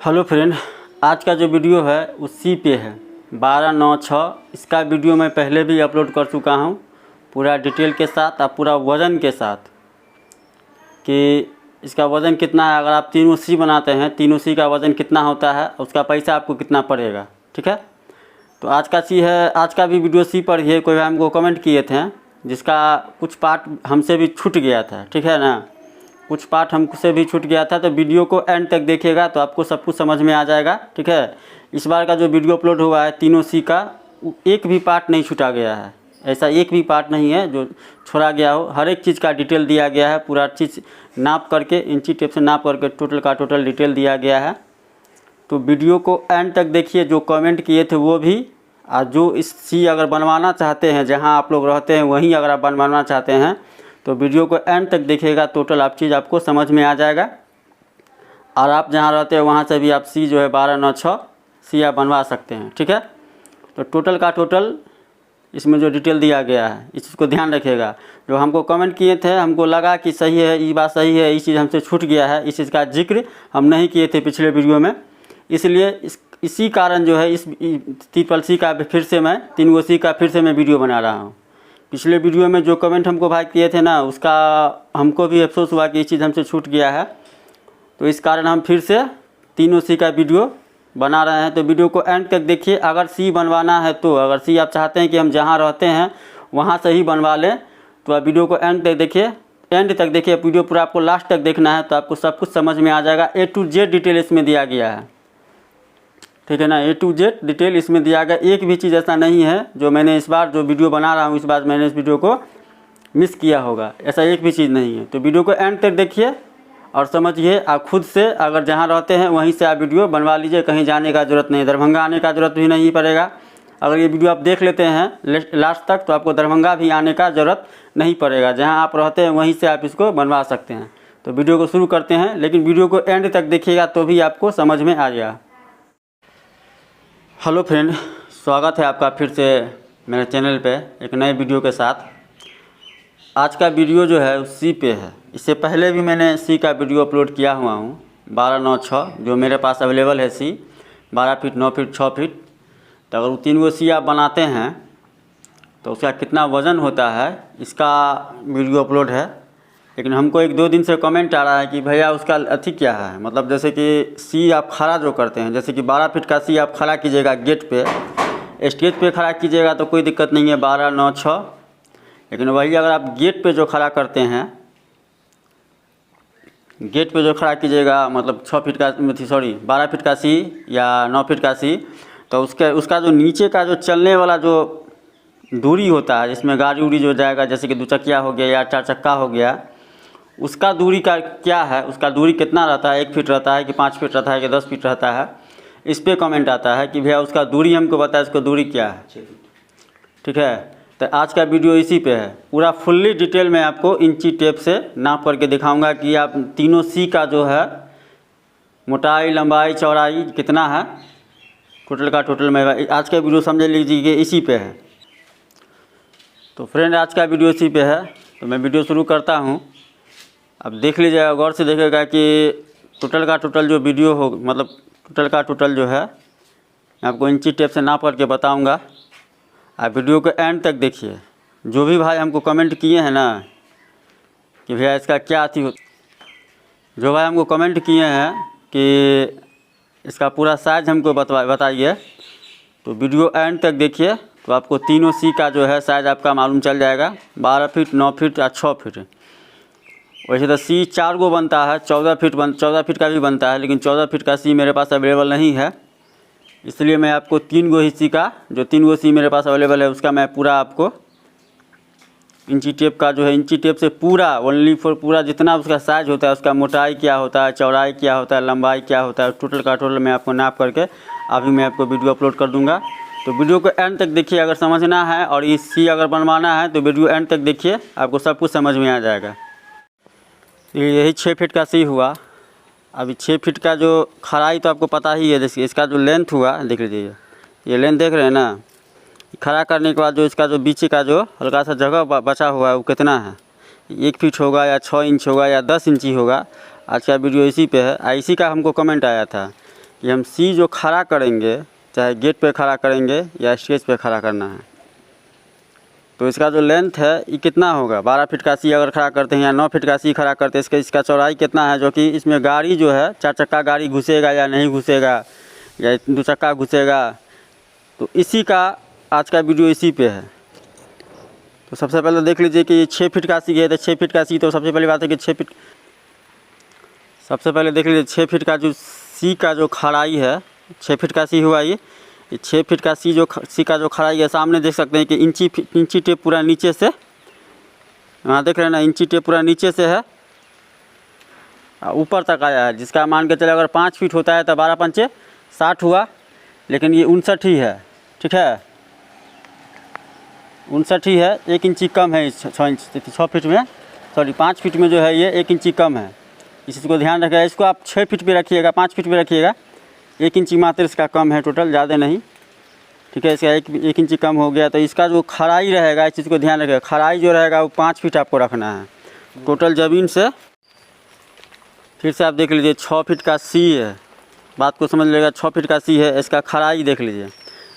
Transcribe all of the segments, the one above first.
Hello friend, आज का जो वीडियो है वो सी पे है 1296। इसका वीडियो मैं पहले भी अपलोड कर चुका हूँ पूरा डिटेल के साथ और पूरा वज़न के साथ कि इसका वज़न कितना है। अगर आप तीनों सी बनाते हैं, तीनों सी का वज़न कितना होता है, उसका पैसा आपको कितना पड़ेगा। ठीक है, तो आज का सी है, आज का भी वीडियो सी पर ही है। कोई हमको कमेंट किए थे जिसका कुछ पार्ट हमसे भी छूट गया था। ठीक है ना, कुछ पार्ट हमसे भी छूट गया था, तो वीडियो को एंड तक देखिएगा तो आपको सब कुछ समझ में आ जाएगा। ठीक है, इस बार का जो वीडियो अपलोड हुआ है तीनों सी का, एक भी पार्ट नहीं छूटा गया है। ऐसा एक भी पार्ट नहीं है जो छोड़ा गया हो। हर एक चीज़ का डिटेल दिया गया है, पूरा चीज़ नाप करके, इंची टेप से नाप करके टोटल का टोटल डिटेल दिया गया है। तो वीडियो को एंड तक देखिए। जो कमेंट किए थे वो भी, और जो इस सी अगर बनवाना चाहते हैं, जहां आप लोग रहते हैं वहीं अगर आप बनवाना चाहते हैं तो वीडियो को एंड तक देखिएगा। टोटल आप चीज़ आपको समझ में आ जाएगा। और आप जहां रहते हैं वहां से भी आप सी जो है 1296 सी आप बनवा सकते हैं। ठीक है, तो टोटल का टोटल इसमें जो डिटेल दिया गया है, इस चीज़ को ध्यान रखिएगा। जो हमको कमेंट किए थे, हमको लगा कि सही है, ये बात सही है, ये चीज़ हमसे छूट गया है, इस चीज़ का जिक्र हम नहीं किए थे पिछले वीडियो में, इसलिए इसी कारण जो है इस ट्रिपल सी का फिर से मैं, तीन सी का फिर से मैं वीडियो बना रहा हूँ। पिछले वीडियो में जो कमेंट हमको भाई किए थे ना, उसका हमको भी अफसोस हुआ कि ये चीज़ हमसे छूट गया है। तो इस कारण हम फिर से तीनों सी का वीडियो बना रहे हैं। तो वीडियो को एंड तक देखिए। अगर सी बनवाना है तो, अगर सी आप चाहते हैं कि हम जहां रहते हैं वहां से ही बनवा लें, तो आप वीडियो को एंड तक देखिए। एंड तक देखिए, वीडियो पूरा आपको लास्ट तक देखना है तो आपको सब कुछ समझ में आ जाएगा। A to Z डिटेल इसमें दिया गया है। ठीक है ना, A to Z डिटेल इसमें दिया गया। एक भी चीज़ ऐसा नहीं है जो मैंने इस बार जो वीडियो बना रहा हूँ, इस बार मैंने इस वीडियो को मिस किया होगा, ऐसा एक भी चीज़ नहीं है। तो वीडियो को एंड तक देखिए और समझिए। आप खुद से अगर जहाँ रहते हैं वहीं से आप वीडियो बनवा लीजिए, कहीं जाने का ज़रूरत नहीं, दरभंगा आने का ज़रूरत भी नहीं पड़ेगा। अगर ये वीडियो आप देख लेते हैं लास्ट तक तो आपको दरभंगा भी आने का ज़रूरत नहीं पड़ेगा। जहाँ आप रहते हैं वहीं से आप इसको बनवा सकते हैं। तो वीडियो को शुरू करते हैं, लेकिन वीडियो को एंड तक देखिएगा तो भी आपको समझ में आ जाएगा। हेलो फ्रेंड, स्वागत है आपका फिर से मेरे चैनल पे एक नए वीडियो के साथ। आज का वीडियो जो है सी पे है। इससे पहले भी मैंने सी का वीडियो अपलोड किया हुआ हूँ 1296, जो मेरे पास अवेलेबल है सी 12 फीट, 9 फीट, 6 फीट। तो अगर वो तीन वो सी आप बनाते हैं तो उसका कितना वज़न होता है, इसका वीडियो अपलोड है। लेकिन हमको एक दो दिन से कमेंट आ रहा है कि भैया उसका अथी क्या है, मतलब जैसे कि सी आप खड़ा जो करते हैं, जैसे कि 12 फीट का सी आप खड़ा कीजिएगा गेट पे, स्टेज पे खड़ा कीजिएगा तो कोई दिक्कत नहीं है 1296। लेकिन वही अगर आप गेट पे जो खड़ा करते हैं, गेट पे जो खड़ा कीजिएगा, मतलब 6 फीट का, 12 फीट का सी या 9 फीट का सी, तो उसका जो नीचे का जो चलने वाला जो दूरी होता है, जिसमें गाड़ी उड़ी जो जाएगा, जैसे कि 2 चक्किया हो गया या 4 चक्का हो गया, उसका दूरी का क्या है, उसका दूरी कितना रहता है, 1 फीट रहता है कि 5 फीट रहता है कि 10 फीट रहता है। इस पर कमेंट आता है कि भैया उसका दूरी हमको बताया, इसको दूरी क्या है। ठीक है, तो आज का वीडियो इसी पे है। पूरा फुल्ली डिटेल में आपको इंची टेप से नाप करके दिखाऊंगा कि आप तीनों सी का जो है मोटाई, लंबाई, चौड़ाई कितना है, टोटल का टोटल में आज का वीडियो समझ लीजिए कि इसी पे है। तो फ्रेंड, आज का वीडियो इसी पे है, तो मैं वीडियो शुरू करता हूँ। अब देख लीजिएगा, गौर से देखिएगा कि टोटल का टोटल जो वीडियो हो, मतलब टोटल का टोटल जो है मैं आपको इंची टेप से नाप करके बताऊंगा। आप वीडियो को एंड तक देखिए। जो भी भाई हमको कमेंट किए हैं ना कि भैया इसका क्या अथी हो, जो भाई हमको कमेंट किए हैं कि इसका पूरा साइज हमको बताइए, तो वीडियो एंड तक देखिए तो आपको तीनों सी का जो है साइज़ आपका मालूम चल जाएगा। 12 फीट, 9 फीट या 6 फीट। वैसे तो सी 4 गो बनता है, 14 फीट का भी बनता है, लेकिन 14 फीट का सी मेरे पास अवेलेबल नहीं है, इसलिए मैं आपको 3 गो ही सी का, जो 3 गो सी मेरे पास अवेलेबल है उसका मैं पूरा आपको इंची टेप का जो है, इंची टेप से पूरा ओनली फॉर पूरा जितना उसका साइज होता है, उसका मोटाई क्या होता है, चौड़ाई क्या होता है, लंबाई क्या होता है, टोटल का टोटल मैं आपको नाप करके अभी मैं आपको वीडियो अपलोड कर दूँगा। तो वीडियो को एंड तक देखिए। अगर समझना है और ये सी अगर बनवाना है तो वीडियो एंड तक देखिए, आपको सब कुछ समझ में आ जाएगा। यही 6 फीट का सी हुआ। अभी 6 फीट का जो खड़ाई तो आपको पता ही है, देखिए इसका जो लेंथ हुआ, देख लीजिए ये लेंथ देख रहे हैं ना। खड़ा करने के बाद जो इसका जो बीच का जो हल्का सा जगह बचा हुआ है वो कितना है, 1 फीट होगा या 6 इंच होगा या 10 इंची होगा। आज का वीडियो इसी पे है। इसी का हमको कमेंट आया था ये हम सी जो खड़ा करेंगे, चाहे गेट पे खड़ा करेंगे या स्टेज पे खड़ा करना है, तो इसका जो लेंथ है ये कितना होगा। 12 फीट का सी अगर खड़ा करते हैं या 9 फीट का सी खड़ा करते हैं, इसका चौड़ाई कितना है, जो कि इसमें गाड़ी जो है 4 चक्का गाड़ी घुसेगा या नहीं घुसेगा, या 2 चक्का घुसेगा। तो इसी का आज का वीडियो इसी पे है। तो सबसे पहले देख लीजिए कि 6 फीट का सी है, तो 6 फीट का सी, तो सबसे पहली बात है कि सबसे पहले देख लीजिए 6 फीट का जो सी का जो खड़ाई है, 6 फीट का सी हुआ ये 6 फीट का सी का जो खड़ाई है, सामने देख सकते हैं कि इंची टेप पूरा नीचे से, वहाँ देख रहे हैं ना, इंची टेप पूरा नीचे से है ऊपर तक आया है, जिसका मान के चले अगर 5 फीट होता है तो 12 पंचे 60 हुआ, लेकिन ये 59 ही है। ठीक है, 59 ही है, 1 इंची कम है 6 फीट में, सॉरी 5 फीट में जो है ये 1 इंची कम है। इस चीज़ को ध्यान रखिएगा। इसको आप 6 फीट पे रखिएगा, 5 फीट पे रखिएगा, 1 इंची मात्र इसका कम है टोटल, ज़्यादा नहीं। ठीक है, इसका 1 इंची कम हो गया। तो इसका जो खड़ाई रहेगा, इस चीज़ को ध्यान रखिएगा, खड़ाई जो रहेगा वो 5 फीट आपको रखना है टोटल ज़मीन से। फिर से आप देख लीजिए 6 फीट का सी है, बात को समझ लीजिएगा, 6 फीट का सी है, इसका खड़ाई देख लीजिए,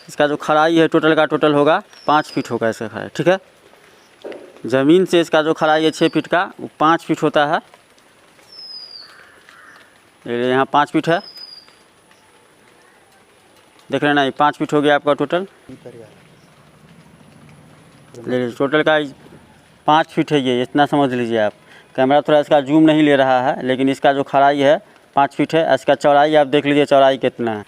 इसका जो खड़ाई है टोटल का टोटल होगा 5 फीट होगा इसका खड़ाई। ठीक है, ज़मीन से इसका जो खड़ाई है 6 फीट का वो 5 फीट होता है। यहाँ 5 फीट है, देख रहे हैं ना, ये 5 फीट हो गया आपका टोटल। टोटल का 5 फीट है ये, इतना समझ लीजिए आप। कैमरा थोड़ा इसका जूम नहीं ले रहा है, लेकिन इसका जो खड़ाई है 5 फीट है। इसका चौड़ाई आप देख लीजिए, चौड़ाई कितना है।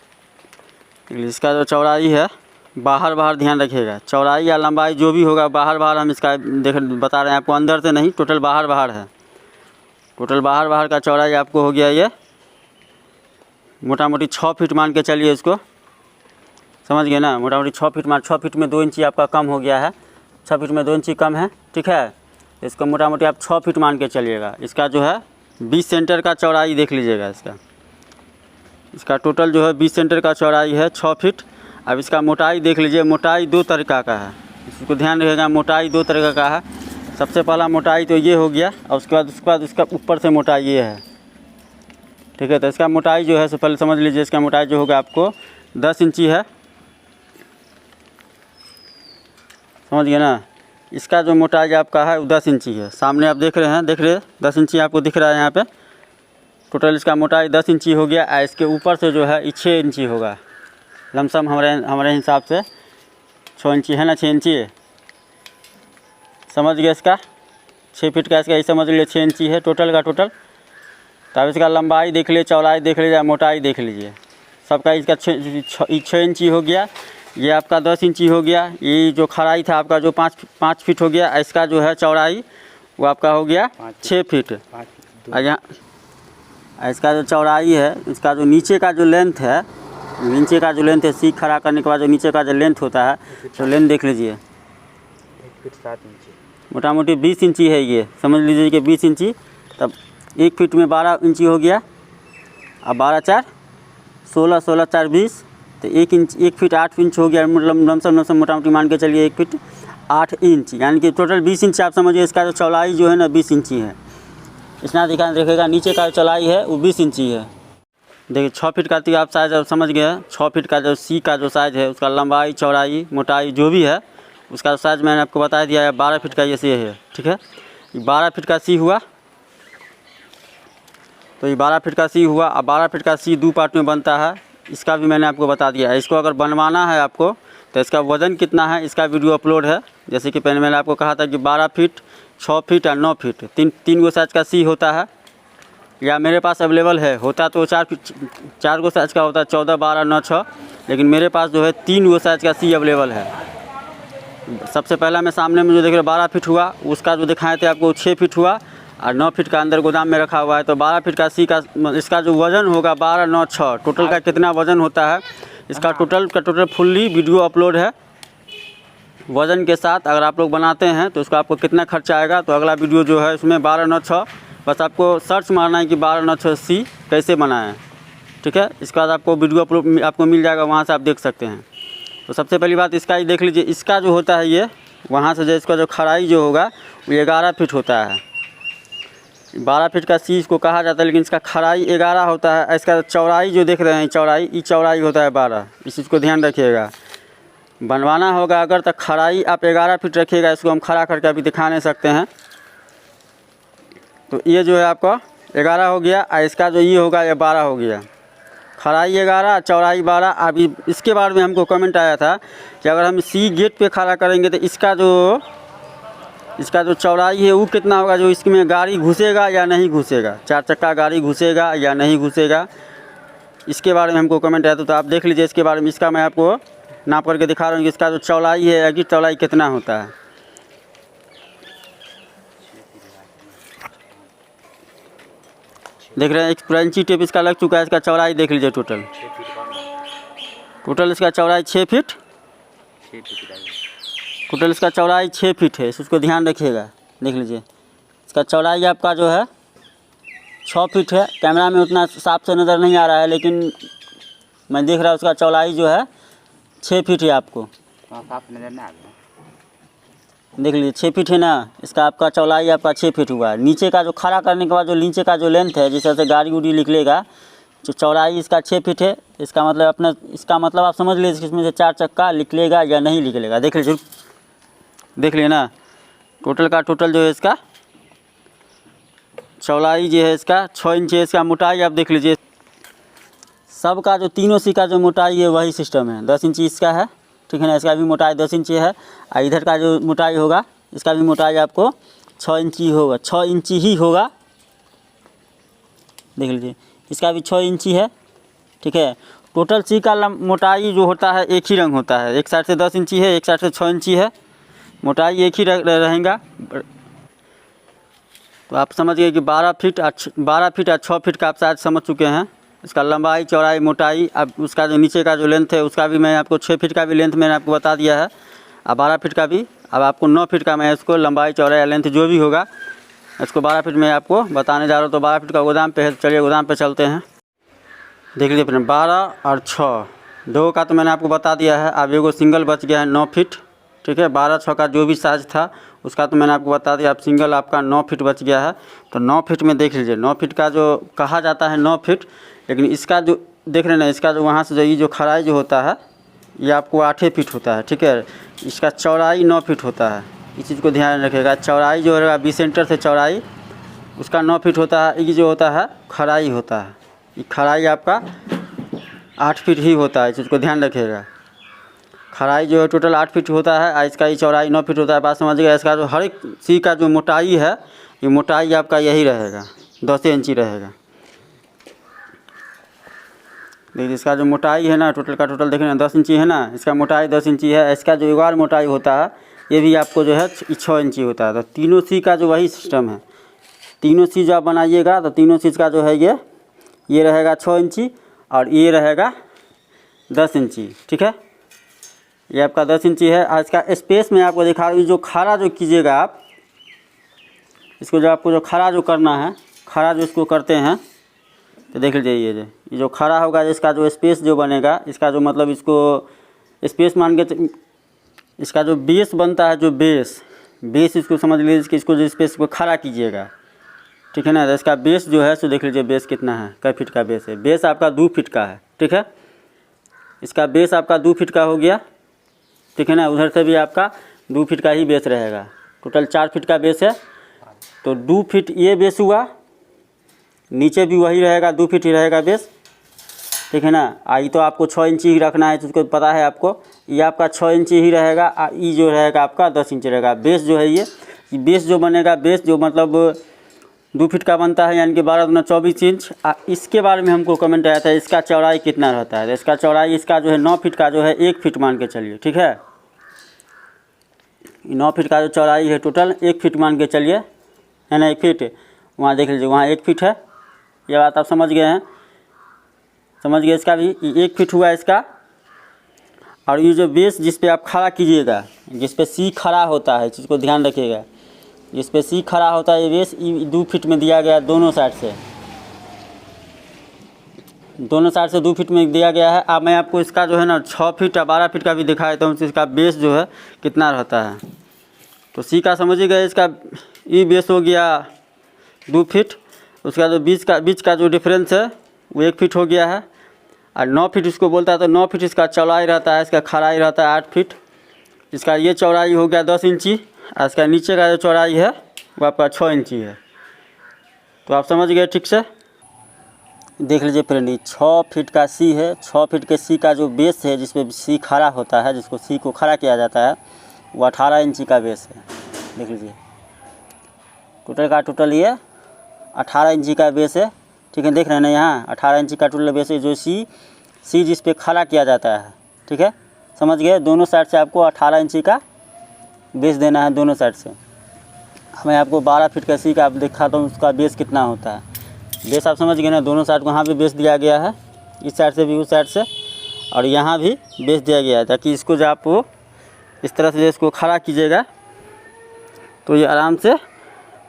इसका जो चौड़ाई है, बाहर ध्यान रखिएगा, चौड़ाई या लंबाई जो भी होगा बाहर हम इसका बता रहे हैं आपको, अंदर से नहीं, टोटल बाहर है। टोटल बाहर का चौड़ाई आपको हो गया ये मोटा मोटी 6 फीट मान के चलिए, इसको समझ गए ना, मोटा मोटी 6 फीट 6 फीट में 2 इंची आपका कम हो गया है, 6 फीट में 2 इंची कम है। ठीक है, इसको मोटा मोटी आप 6 फीट मान के चलिएगा। इसका जो है 20 सेंटर का चौड़ाई देख लीजिएगा, इसका टोटल जो है 20 सेंटर का चौड़ाई है 6 फीट। अब इसका मोटाई देख लीजिए, मोटाई 2 तरीक़ा का है, इसको ध्यान रखिएगा, मोटाई 2 तरीक़ा का है। सबसे पहला मोटाई तो ये हो गया, और उसके बाद उसका ऊपर से मोटाई ये है। ठीक है, तो इसका मोटाई जो है, पहले समझ लीजिए, इसका मोटाई जो होगा आपको 10 इंची है, समझ गए ना। इसका जो मोटाई आपका है वो 10 इंची है, सामने आप देख रहे हैं, 10 इंची आपको दिख रहा है यहाँ पे। टोटल इसका मोटाई 10 इंची हो गया। इसके ऊपर से जो है 6 इंची होगा, लमसम हमारे हिसाब से 6 इंची है ना, 6 इंची है, समझ गए। इसका 6 फीट का इसका ये समझ लीजिए 6 इंची है टोटल का टोटल। तब इसका लंबाई देख लीजिए, चौड़ाई देख लीजिए, मोटाई देख लीजिए, सबका इसका 6 इंची हो गया। ये आपका 10 इंची हो गया। ये जो खड़ाई था आपका जो 5 फीट हो गया। इसका जो है चौड़ाई वो आपका हो गया 6 फीट। और यहाँ इसका जो चौड़ाई है, इसका जो नीचे का जो लेंथ है, सी खड़ा करने के बाद जो नीचे का जो लेंथ होता है, तो लेंथ देख लीजिए 1 फीट 7 इंची, मोटा मोटी 20 इंची है ये, समझ लीजिए कि 20 इंची। तब 1 फीट में 12 इंची हो गया, अब 12 4 16, 16 4 20, तो 1 फीट 8 इंच हो गया, मतलब लमसम मोटा मोटी मान के चलिए 1 फीट 8 इंच, यानी कि टोटल 20 इंच आप समझिए। इसका जो चौड़ाई जो है ना 20 इंची है, इतना ध्यान रखिएगा। नीचे का चौड़ाई है वो 20 इंची है। देखिए 6 फीट का आप साइज अब समझ गए, 6 फीट का जो सी का जो साइज़ है, उसका लंबाई चौड़ाई मोटाई जो भी है, उसका साइज़ मैंने आपको बता दिया है। 12 फीट का ये सी है। ठीक है, 12 फीट का सी हुआ, तो ये 12 फीट का सी हुआ। अब 12 फीट का सी 2 पार्ट में बनता है, इसका भी मैंने आपको बता दिया है। इसको अगर बनवाना है आपको, तो इसका वज़न कितना है, इसका वीडियो अपलोड है। जैसे कि पहले मैंने आपको कहा था कि 12 फीट 6 फीट और 9 फीट तीन गो साइज का सी होता है, या मेरे पास अवेलेबल है। होता तो 4 गो साइज का होता है, 14 12 9 6, लेकिन मेरे पास जो है 3 गो साइज का सी अवेलेबल है। सबसे पहला मैं सामने में जो देख रहे 12 फीट हुआ, उसका जो दिखाए थे आपको 6 फीट हुआ, और 9 फीट का अंदर गोदाम में रखा हुआ है। तो 12 फीट का सी का इसका जो वज़न होगा 12 9 6, टोटल का कितना वज़न होता है, इसका टोटल फुल्ली वीडियो अपलोड है वज़न के साथ। अगर आप लोग बनाते हैं तो उसका आपको कितना खर्चा आएगा, तो अगला वीडियो जो है उसमें 12 9 6, बस आपको सर्च मारना है कि 12 9 6 सी कैसे बनाएं। ठीक है, इसके बाद आपको वीडियो अपलोड आपको मिल जाएगा, वहाँ से आप देख सकते हैं। तो सबसे पहली बात इसका ही देख लीजिए, इसका जो होता है ये वहाँ से जो इसका जो खड़ाई जो होगा वो 11 फीट होता है। 12 फीट का सी इसको कहा जाता है, लेकिन इसका खराई 11 होता है। इसका चौड़ाई जो देख रहे हैं चौड़ाई, ये चौड़ाई होता है 12। इस चीज़ को ध्यान रखिएगा। बनवाना होगा अगर तो खराई आप 11 फीट रखिएगा। इसको हम खड़ा करके अभी दिखा नहीं सकते हैं। तो ये जो है आपका 11 हो गया और इसका जो ये होगा ये 12 हो गया। खराई 11 चौड़ाई 12। अभी इसके बारे में हमको कमेंट आया था कि अगर हम सी गेट पे खड़ा करेंगे तो इसका जो चौड़ाई है वो कितना होगा, जो इसमें गाड़ी घुसेगा या नहीं घुसेगा, 4 चक्का गाड़ी घुसेगा या नहीं घुसेगा, इसके बारे में हमको कमेंट आया था। तो आप देख लीजिए इसके बारे में। इसका मैं आपको नाप करके दिखा रहा हूँ कि इसका जो चौड़ाई है या कि चौड़ाई कितना होता है। देख रहे हैं एक पूरा इंची टेप इसका लग चुका है। इसका चौड़ाई देख लीजिए टोटल इसका चौड़ाई 6 फीट। टोटल इसका चौड़ाई 6 फीट है। इसको ध्यान रखिएगा। देख लीजिए इसका चौड़ाई आपका जो है 6 फीट है। कैमरा में उतना साफ से नज़र नहीं आ रहा है, लेकिन मैं देख रहा हूँ उसका चौड़ाई जो है 6 फीट है। आपको साफ नजर ना आ रहा। देख लीजिए 6 फीट है ना। इसका आपका चौड़ाई आपका 6 फीट हुआ। नीचे का जो खड़ा करने के बाद जो नीचे का जो लेंथ है, जिस तरह से गाड़ी उड़ी निकलेगा, जो चौड़ाई इसका 6 फीट है। इसका मतलब आप समझ लीजिए इसमें से 4 चक्का निकलेगा या नहीं निकलेगा। देख लीजिए ना टोटल का टोटल जो है इसका चौड़ाई जो है इसका 6 इंच है। इसका मोटाई आप देख लीजिए। सबका जो तीनों सी का जो मोटाई है वही सिस्टम है। 10 इंची इसका है, ठीक है ना। इसका भी मोटाई 10 इंची है। और इधर का जो मोटाई होगा इसका भी मोटाई आपको 6 इंची होगा, 6 इंची ही होगा। देख लीजिए इसका भी 6 इंची है, ठीक है। टोटल सी का मोटाई जो होता है एक ही रंग होता है। एक साइड से 10 इंची है, एक साइड से 6 इंची है। मोटाई एक ही रहेगा। तो आप समझ गए कि 12 फीट और 6 फीट का आप शायद समझ चुके हैं। इसका लंबाई चौड़ाई मोटाई। अब उसका जो नीचे का जो लेंथ है उसका भी मैं आपको 6 फीट का भी लेंथ मैंने आपको बता दिया है, और 12 फीट का भी। अब आपको 9 फीट का मैं इसको लंबाई चौड़ाई या लेंथ जो भी होगा इसको 12 फीट में आपको बताने जा रहा हूँ। तो 12 फीट का गोदाम पे है। चलिए गोदाम पे चलते हैं। देख लीजिए अपने 12 और 6 दो का तो मैंने आपको बता दिया है। अब एगो सिंगल बच गया है 9 फीट, ठीक है। 12-6 का जो भी साइज था उसका तो मैंने आपको बता दिया। अब सिंगल आपका 9 फीट बच गया है। तो 9 फीट में देख लीजिए 9 फीट का जो कहा जाता है 9 फीट, लेकिन इसका जो देख रहे हैं ना, इसका जो वहाँ से जो ये जो खराई जो होता है ये आपको 8 फीट होता है, ठीक है। इसका चौड़ाई 9 फीट होता है। इस चीज़ को ध्यान रखिएगा। चौड़ाई जो रहेगा 20 सेंटर से चौड़ाई उसका 9 फीट होता है। ये जो होता है खराई होता है, ये खराई आपका 8 फीट ही होता है। इस चीज़ को ध्यान रखिएगा। खराई जो है टोटल 8 फीट होता है और इसका ये चौड़ाई 9 फीट होता है। बात समझिएगा। इसका जो हर एक सी का जो मोटाई है ये मोटाई आपका यही रहेगा, 10 इंची रहेगा। देखिए इसका जो मोटाई है ना टोटल का टोटल देखें ना 10 इंची है ना। इसका मोटाई 10 इंची है। इसका जो एक और मोटाई होता है ये भी आपको जो है 6 इंची होता है। तो तीनों सी का जो वही सिस्टम है। तीनों सी जो आप बनाइएगा तो तीनों चीज़ का जो है ये रहेगा 6 इंची और ये रहेगा 10 इंची, ठीक है। ये आपका 10 इंची है। और इसका स्पेस में आपको दिखा रहा हूँ। जो खड़ा जो कीजिएगा आप इसको, जो आपको जो खड़ा जो करना है, खड़ा जो इसको करते हैं तो देख लीजिए ये जो खड़ा होगा इसका जो स्पेस जो बनेगा, इसका जो मतलब इसको स्पेस मान के इसका जो बेस बनता है, जो बेस इसको समझ लीजिए कि इसको जो स्पेस को खड़ा कीजिएगा, ठीक है ना। तो इसका बेस जो है सो देख लीजिए बेस कितना है, कै फीट का बेस है। बेस आपका 2 फीट का है, ठीक है। इसका बेस आपका 2 फीट का हो गया, ठीक है ना। उधर से भी आपका 2 फीट का ही बेस रहेगा। टोटल 4 फीट का बेस है। तो 2 फीट ये बेस हुआ, नीचे भी वही रहेगा 2 फीट ही रहेगा बेस, ठीक है ना। आई तो आपको 6 इंची ही रखना है, जिसको पता है आपको। ये आपका 6 इंची ही रहेगा और ये जो रहेगा आपका 10 इंची रहेगा। बेस जो है ये बेस जो बनेगा, बेस जो मतलब 2 फीट का बनता है, यानी कि 12 दूना 24 इंच। इसके बारे में हमको कमेंट आया था इसका चौड़ाई कितना रहता है। तो इसका चौड़ाई इसका जो है 9 फीट का जो है 1 फीट मान के चलिए, ठीक है। 9 फीट का जो चौड़ाई है टोटल 1 फीट मान के चलिए, है ना। 1 फीट वहाँ देख लीजिए, वहाँ 1 फीट है। ये बात आप समझ गए हैं, समझ गए। इसका भी 1 फीट हुआ इसका। और ये जो बेस जिस पे आप खड़ा कीजिएगा, जिस पे सी खड़ा होता है, चीज़ को ध्यान रखिएगा। जिस पे सी खड़ा होता है ये बेस 2 फीट में दिया गया, दोनों साइड से 2 फीट में दिया गया है। अब मैं आपको इसका जो है ना 6 फीट या 12 फीट का भी दिखा देता हूँ, इसका बेस जो है कितना रहता है। तो सी का समझिएगा, इसका ये बेस हो गया 2 फीट। उसका जो बीच का जो डिफरेंस है वो 1 फीट हो गया है। और 9 फीट इसको बोलता है, तो 9 फीट इसका चौड़ाई रहता है, इसका खड़ाई रहता है 8 फीट। इसका ये चौड़ाई हो गया 10 इंची और इसका नीचे का जो चौड़ाई है वो आपका 6 इंची है। तो आप समझ गए ठीक से। देख लीजिए फ्रेंड, ये 6 फीट का सी है। 6 फीट के सी का जो बेस है, जिसपे सी खड़ा होता है, जिसको सी को खड़ा किया जाता है, वो 18 इंची का बेस है। देख लीजिए टोटल ये 18 इंची का बेस है। ठीक है, देख रहे हैं ना, यहाँ 18 इंची का टोटल बेस है जो सी जिस पे खड़ा किया जाता है। ठीक है, समझ गए। दोनों साइड से आपको 18 इंची का बेस देना है, दोनों साइड से। मैं आपको 12 फीट का सी का दिखाता हूँ उसका बेस कितना होता है। बेस आप समझ गए ना, दोनों साइड को यहाँ भी बेस दिया गया है, इस साइड से भी उस साइड से, और यहाँ भी बेस दिया गया है, ताकि इसको जब आप इस तरह से इसको खड़ा कीजिएगा तो ये आराम से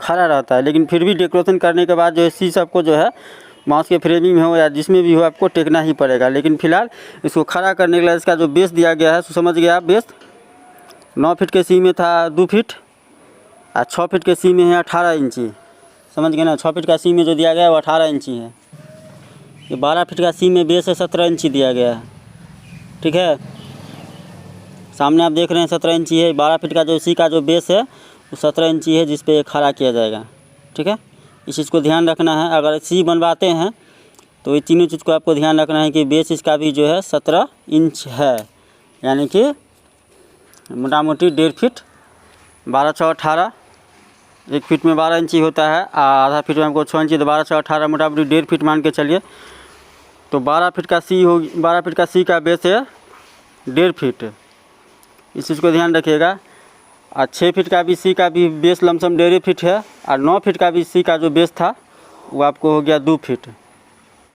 खड़ा रहता है। लेकिन फिर भी डेकोरेशन करने के बाद जो है सी सबको जो है माउस के फ्रेमिंग में हो या जिसमें भी हो आपको टेकना ही पड़ेगा। लेकिन फिलहाल इसको खड़ा करने के लिए इसका जो बेस दिया गया है, तो समझ गया आप, बेस 9 फीट के सी में था 2 फीट और 6 फीट के सी में है 18 इंची। समझ गए ना, 6 फीट का सी में जो दिया गया है वो 18 इंची है। ये 12 फीट का सी में बेस है 17 इंची दिया गया है। ठीक है, सामने आप देख रहे हैं 17 इंची है। 12 फीट का जो सी का जो बेस है वो 17 इंची है, जिस पे खड़ा किया जाएगा। ठीक है, इस चीज़ को ध्यान रखना है। अगर सी बनवाते हैं तो ये तीनों चीज़ को आपको ध्यान रखना है कि बेस इसका भी जो है 17 इंच है, यानी कि मोटा मोटी 1.5 फीट, 12 × 18, 1 फीट में 12 इंची होता है, आधा फीट में हमको 6 इंची, तो 12 × 18 मोटा मोटी 1.5 फीट मान के चलिए। तो 12 फीट का सी हो, 12 फीट का सी का बेस है 1.5 फीट, इस चीज़ को ध्यान रखिएगा। और 6 फीट का भी सी का भी बेस लमसम 1.5 फीट है, और 9 फीट का भी सी का जो बेस था वो आपको हो गया 2 फीट।